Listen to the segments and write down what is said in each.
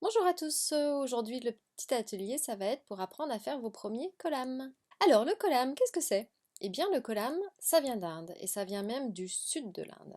Bonjour à tous, aujourd'hui le petit atelier ça va être pour apprendre à faire vos premiers kolam. Alors le kolam, qu'est-ce que c'est? Eh bien le kolam, ça vient d'Inde et ça vient même du sud de l'Inde.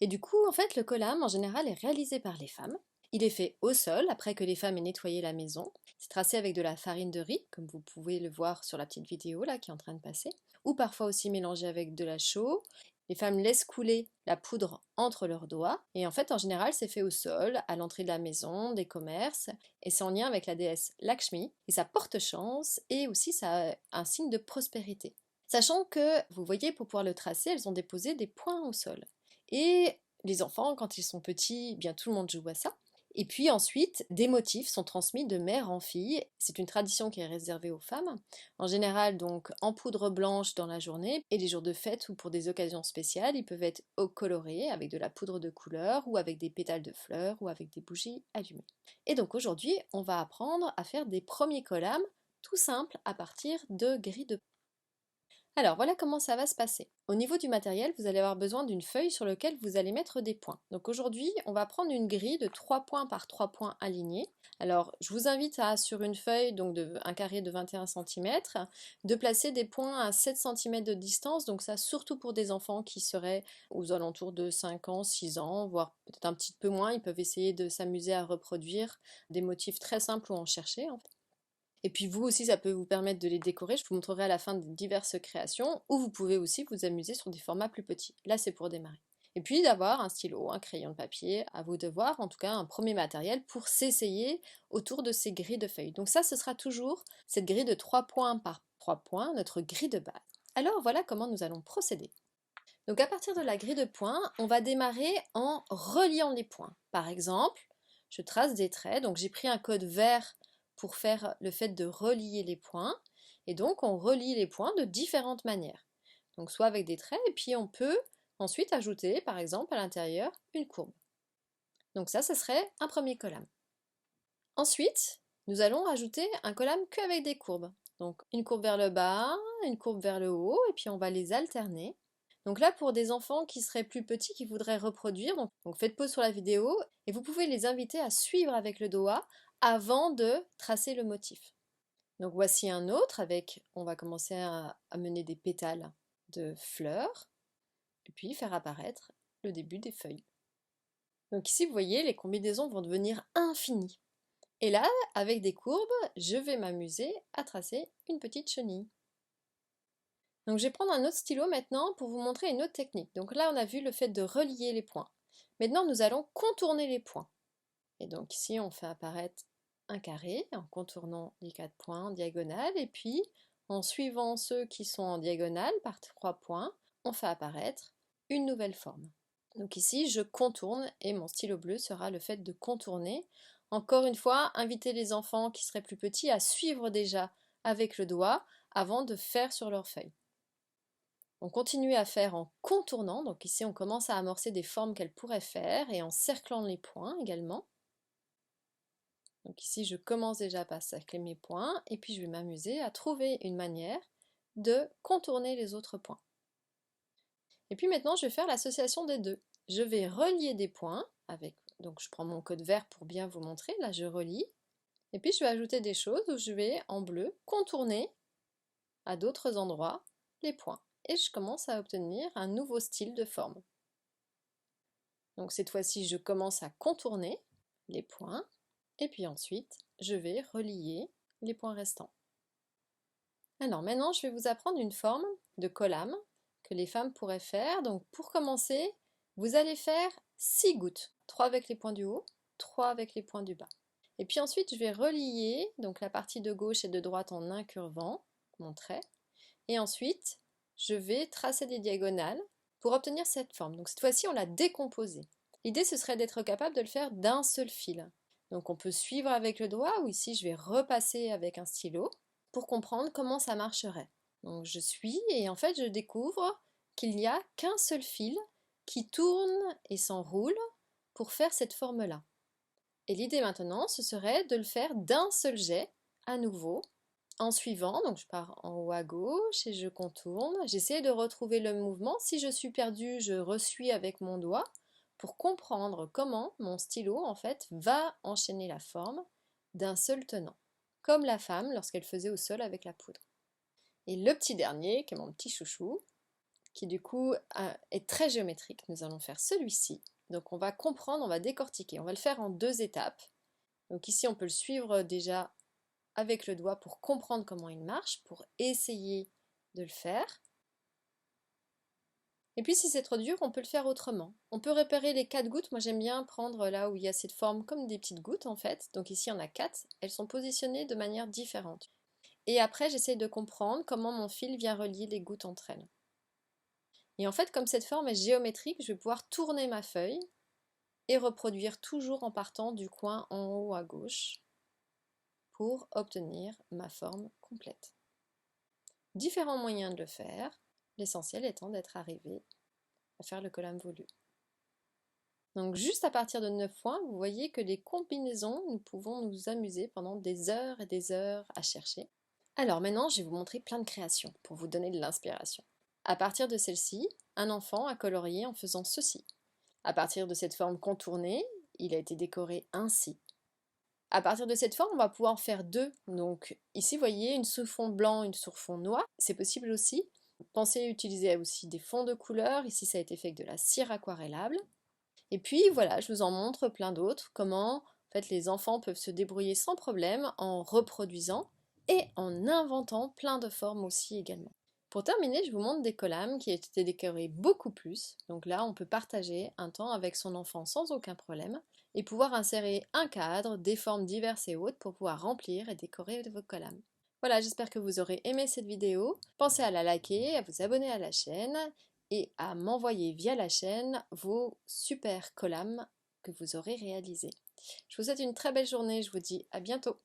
Et du coup en fait le kolam en général est réalisé par les femmes. Il est fait au sol après que les femmes aient nettoyé la maison. C'est tracé avec de la farine de riz, comme vous pouvez le voir sur la petite vidéo là qui est en train de passer, ou parfois aussi mélangé avec de la chaux. Les femmes laissent couler la poudre entre leurs doigts, et en fait en général c'est fait au sol, à l'entrée de la maison, des commerces, et c'est en lien avec la déesse Lakshmi, et ça porte chance, et aussi ça a un signe de prospérité. Sachant que, vous voyez, pour pouvoir le tracer, elles ont déposé des points au sol. Et les enfants, quand ils sont petits, eh bien tout le monde joue à ça. Et puis ensuite, des motifs sont transmis de mère en fille. C'est une tradition qui est réservée aux femmes. En général, donc en poudre blanche dans la journée, et les jours de fête ou pour des occasions spéciales, ils peuvent être colorés avec de la poudre de couleur ou avec des pétales de fleurs ou avec des bougies allumées. Et donc aujourd'hui, on va apprendre à faire des premiers collams tout simples à partir de gris de. Alors voilà comment ça va se passer. Au niveau du matériel, vous allez avoir besoin d'une feuille sur laquelle vous allez mettre des points. Donc aujourd'hui, on va prendre une grille de 3 points par 3 points alignés. Alors je vous invite à, sur une feuille, donc un carré de 21 cm, de placer des points à 7 cm de distance. Donc ça surtout pour des enfants qui seraient aux alentours de 5 ans, 6 ans, voire peut-être un petit peu moins. Ils peuvent essayer de s'amuser à reproduire des motifs très simples ou en chercher en fait. Et puis vous aussi, ça peut vous permettre de les décorer. Je vous montrerai à la fin de diverses créations, ou vous pouvez aussi vous amuser sur des formats plus petits. Là, c'est pour démarrer. Et puis d'avoir un stylo, un crayon de papier, à vous de voir, en tout cas un premier matériel pour s'essayer autour de ces grilles de feuilles. Donc ça, ce sera toujours cette grille de 3 points par 3 points, notre grille de base. Alors voilà comment nous allons procéder. Donc à partir de la grille de points, on va démarrer en reliant les points. Par exemple, je trace des traits, donc j'ai pris un code vert pour faire le fait de relier les points, et donc on relie les points de différentes manières. Donc soit avec des traits, et puis on peut ensuite ajouter, par exemple, à l'intérieur, une courbe. Donc ça serait un premier colonne. Ensuite, nous allons rajouter un colonne qu'avec des courbes. Donc une courbe vers le bas, une courbe vers le haut, et puis on va les alterner. Donc là, pour des enfants qui seraient plus petits, qui voudraient reproduire, donc faites pause sur la vidéo, et vous pouvez les inviter à suivre avec le doigt avant de tracer le motif. Donc voici un autre avec, on va commencer à mener des pétales de fleurs, et puis faire apparaître le début des feuilles. Donc ici, vous voyez, les combinaisons vont devenir infinies. Et là, avec des courbes, je vais m'amuser à tracer une petite chenille. Donc je vais prendre un autre stylo maintenant pour vous montrer une autre technique. Donc là, on a vu le fait de relier les points. Maintenant, nous allons contourner les points. Et donc ici, on fait apparaître un carré en contournant les 4 points en diagonale. Et puis, en suivant ceux qui sont en diagonale par 3 points, on fait apparaître une nouvelle forme. Donc ici, je contourne et mon stylo bleu sera le fait de contourner. Encore une fois, invitez les enfants qui seraient plus petits à suivre déjà avec le doigt avant de faire sur leur feuille. On continue à faire en contournant, donc ici on commence à amorcer des formes qu'elles pourraient faire et en cerclant les points également. Donc ici je commence déjà par cercler mes points et puis je vais m'amuser à trouver une manière de contourner les autres points. Et puis maintenant je vais faire l'association des deux. Je vais relier des points avec, donc je prends mon code vert pour bien vous montrer, là je relie. Et puis je vais ajouter des choses où je vais en bleu contourner à d'autres endroits les points. Et je commence à obtenir un nouveau style de forme. Donc cette fois-ci, je commence à contourner les points, et puis ensuite, je vais relier les points restants. Alors maintenant, je vais vous apprendre une forme de kolam que les femmes pourraient faire. Donc pour commencer, vous allez faire 6 gouttes, 3 avec les points du haut, 3 avec les points du bas. Et puis ensuite, je vais relier donc la partie de gauche et de droite en incurvant mon trait, et ensuite, je vais tracer des diagonales pour obtenir cette forme. Donc cette fois-ci, on l'a décomposée. L'idée, ce serait d'être capable de le faire d'un seul fil. Donc on peut suivre avec le doigt, ou ici, je vais repasser avec un stylo pour comprendre comment ça marcherait. Donc je suis, et en fait, je découvre qu'il n'y a qu'un seul fil qui tourne et s'enroule pour faire cette forme-là. Et l'idée maintenant, ce serait de le faire d'un seul jet, à nouveau, en suivant, donc je pars en haut à gauche et je contourne. J'essaie de retrouver le mouvement. Si je suis perdue, je resuis avec mon doigt pour comprendre comment mon stylo en fait va enchaîner la forme d'un seul tenant, comme la femme lorsqu'elle faisait au sol avec la poudre. Et le petit dernier, qui est mon petit chouchou, qui du coup est très géométrique, nous allons faire celui-ci. Donc on va comprendre, on va décortiquer, on va le faire en 2 étapes. Donc ici on peut le suivre déjà avec le doigt pour comprendre comment il marche, pour essayer de le faire. Et puis si c'est trop dur, on peut le faire autrement. On peut repérer les 4 gouttes. Moi j'aime bien prendre là où il y a cette forme comme des petites gouttes en fait. Donc ici on a 4. Elles sont positionnées de manière différente. Et après j'essaie de comprendre comment mon fil vient relier les gouttes entre elles. Et en fait comme cette forme est géométrique, je vais pouvoir tourner ma feuille et reproduire toujours en partant du coin en haut à gauche pour obtenir ma forme complète. Différents moyens de le faire, l'essentiel étant d'être arrivé à faire le colame voulu. Donc juste à partir de 9 points, vous voyez que les combinaisons, nous pouvons nous amuser pendant des heures et des heures à chercher. Alors maintenant, je vais vous montrer plein de créations pour vous donner de l'inspiration. À partir de celle-ci, un enfant a colorié en faisant ceci. À partir de cette forme contournée, il a été décoré ainsi. À partir de cette forme, on va pouvoir en faire 2. Donc ici, vous voyez, une sous fond blanc, une sur fond noir. C'est possible aussi. Pensez à utiliser aussi des fonds de couleurs. Ici, ça a été fait avec de la cire aquarellable. Et puis voilà, je vous en montre plein d'autres. Comment en fait, les enfants peuvent se débrouiller sans problème en reproduisant et en inventant plein de formes aussi également. Pour terminer, je vous montre des collames qui ont été décorés beaucoup plus. Donc là, on peut partager un temps avec son enfant sans aucun problème et pouvoir insérer un cadre, des formes diverses et autres pour pouvoir remplir et décorer vos collames. Voilà, j'espère que vous aurez aimé cette vidéo. Pensez à la liker, à vous abonner à la chaîne et à m'envoyer via la chaîne vos super collames que vous aurez réalisés. Je vous souhaite une très belle journée, je vous dis à bientôt.